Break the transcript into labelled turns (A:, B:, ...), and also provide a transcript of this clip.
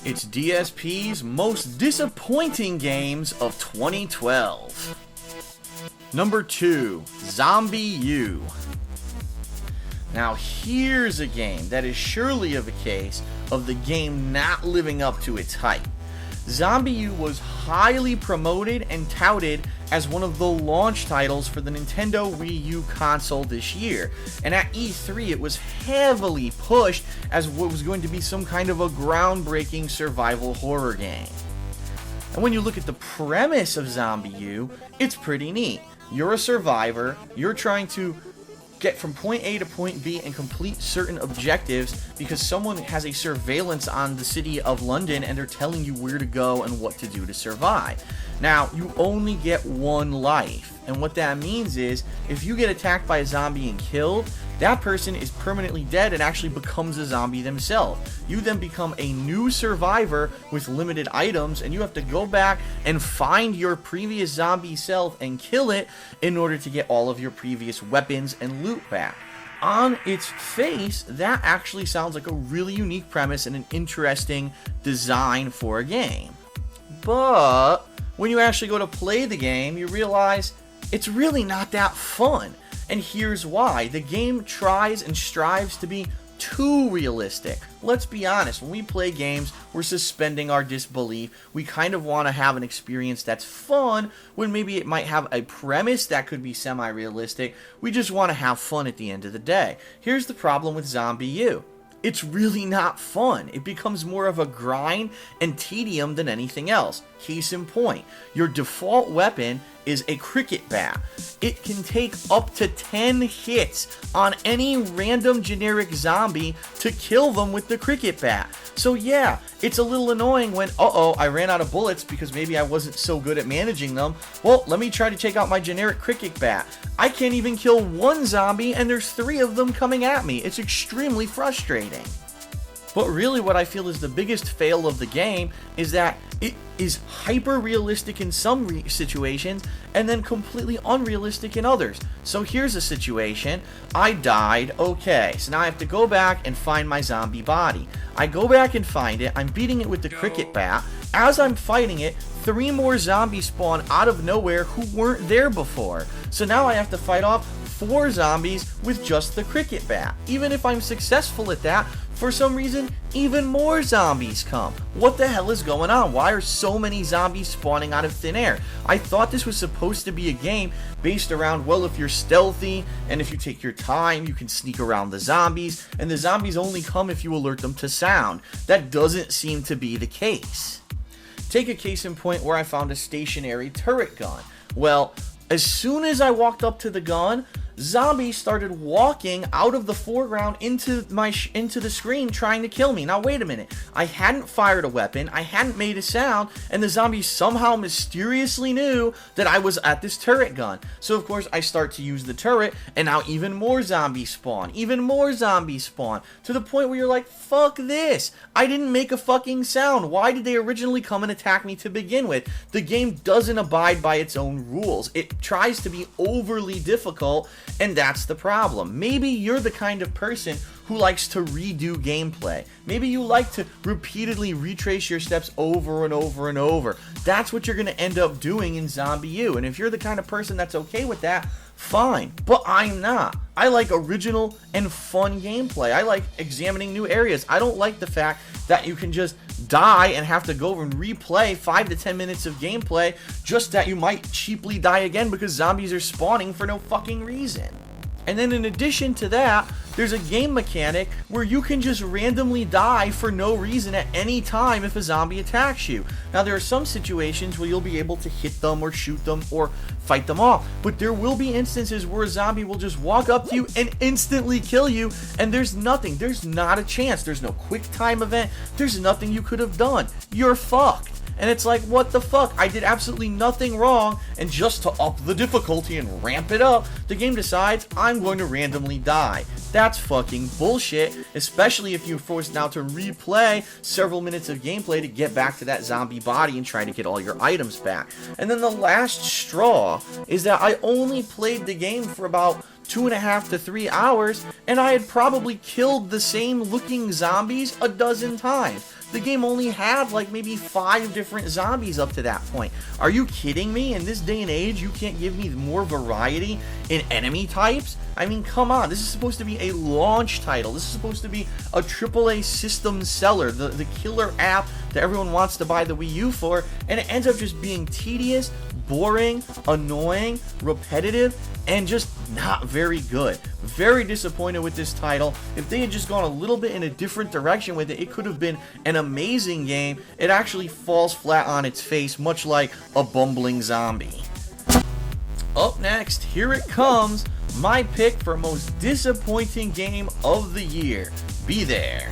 A: It's DSP's most disappointing games of 2012. Number 2, Zombi U. Now here's a game that is surely of a case of the game not living up to its hype. Zombi U was highly promoted and touted as one of the launch titles for the Nintendo Wii U console this year, and at E3 it was heavily pushed as what was going to be some kind of a groundbreaking survival horror game. And when you look at the premise of Zombi U, it's pretty neat. You're a survivor, you're trying to get from point A to point B and complete certain objectives because someone has a surveillance on the city of London and they're telling you where to go and what to do to survive. Now, you only get one life, and what that means is if you get attacked by a zombie and killed, that person is permanently dead and actually becomes a zombie themselves. You then become a new survivor with limited items, and you have to go back and find your previous zombie self and kill it in order to get all of your previous weapons and loot back. On its face, that actually sounds like a really unique premise and an interesting design for a game. But when you actually go to play the game, you realize it's really not that fun. And here's why. The game tries and strives to be too realistic. Let's be honest, when we play games, we're suspending our disbelief. We kind of want to have an experience that's fun when maybe it might have a premise that could be semi-realistic. We just want to have fun at the end of the day. Here's the problem with Zombi U. It's really not fun. It becomes more of a grind and tedium than anything else. Case in point, your default weapon is a cricket bat. It can take up to 10 hits on any random generic zombie to kill them with the cricket bat. So yeah, it's a little annoying when, I ran out of bullets because maybe I wasn't so good at managing them. Well, let me try to take out my generic cricket bat. I can't even kill one zombie and there's 3 of them coming at me. It's extremely frustrating. But really what I feel is the biggest fail of the game is that it is hyper-realistic in some situations and then completely unrealistic in others. So here's a situation. I died. Okay, so now I have to go back and find my zombie body. I go back and find it. I'm beating it with the cricket bat. As I'm fighting it, 3 more zombies spawn out of nowhere who weren't there before. So now I have to fight off 4 zombies with just the cricket bat. Even if I'm successful at that, for some reason, even more zombies come. What the hell is going on? Why are so many zombies spawning out of thin air? I thought this was supposed to be a game based around, well, if you're stealthy and if you take your time, you can sneak around the zombies, and the zombies only come if you alert them to sound. That doesn't seem to be the case. Take a case in point where I found a stationary turret gun. Well, as soon as I walked up to the gun, zombies started walking out of the foreground into the screen trying to kill me. Now wait a minute, I hadn't fired a weapon, I hadn't made a sound, and the zombies somehow mysteriously knew that I was at this turret gun. So of course I start to use the turret, and now even more zombies spawn, to the point where you're like, fuck this, I didn't make a fucking sound. Why did they originally come and attack me to begin with? The game doesn't abide by its own rules. It tries to be overly difficult, and that's the problem. Maybe you're the kind of person who likes to redo gameplay. Maybe you like to repeatedly retrace your steps over and over and over. That's what you're going to end up doing in Zombi U. And if you're the kind of person that's okay with that, fine. But I'm not. I like original and fun gameplay. I like examining new areas. I don't like the fact that you can just die and have to go and replay 5 to 10 minutes of gameplay just that you might cheaply die again because zombies are spawning for no fucking reason. And then in addition to that, there's a game mechanic where you can just randomly die for no reason at any time if a zombie attacks you. Now there are some situations where you'll be able to hit them or shoot them or fight them off, but there will be instances where a zombie will just walk up to you and instantly kill you, and there's nothing, there's not a chance, there's no quick time event, there's nothing you could have done. You're fucked. And it's like, what the fuck? I did absolutely nothing wrong, and just to up the difficulty and ramp it up, the game decides I'm going to randomly die. That's fucking bullshit, especially if you're forced now to replay several minutes of gameplay to get back to that zombie body and try to get all your items back. And then the last straw is that I only played the game for about 2.5 to 3 hours, and I had probably killed the same looking zombies a dozen times. The game only had like maybe 5 different zombies up to that point. Are you kidding me? In this day and age, you can't give me more variety in enemy types? I mean, come on. This is supposed to be a launch title. This is supposed to be a AAA system seller, the killer app that everyone wants to buy the Wii U for, and it ends up just being tedious, boring, annoying, repetitive, and just not very good. Very disappointed with this title. If they had just gone a little bit in a different direction with it, it could have been an amazing game. It actually falls flat on its face, much like a bumbling zombie. Up next, here it comes, my pick for most disappointing game of the year. Be there.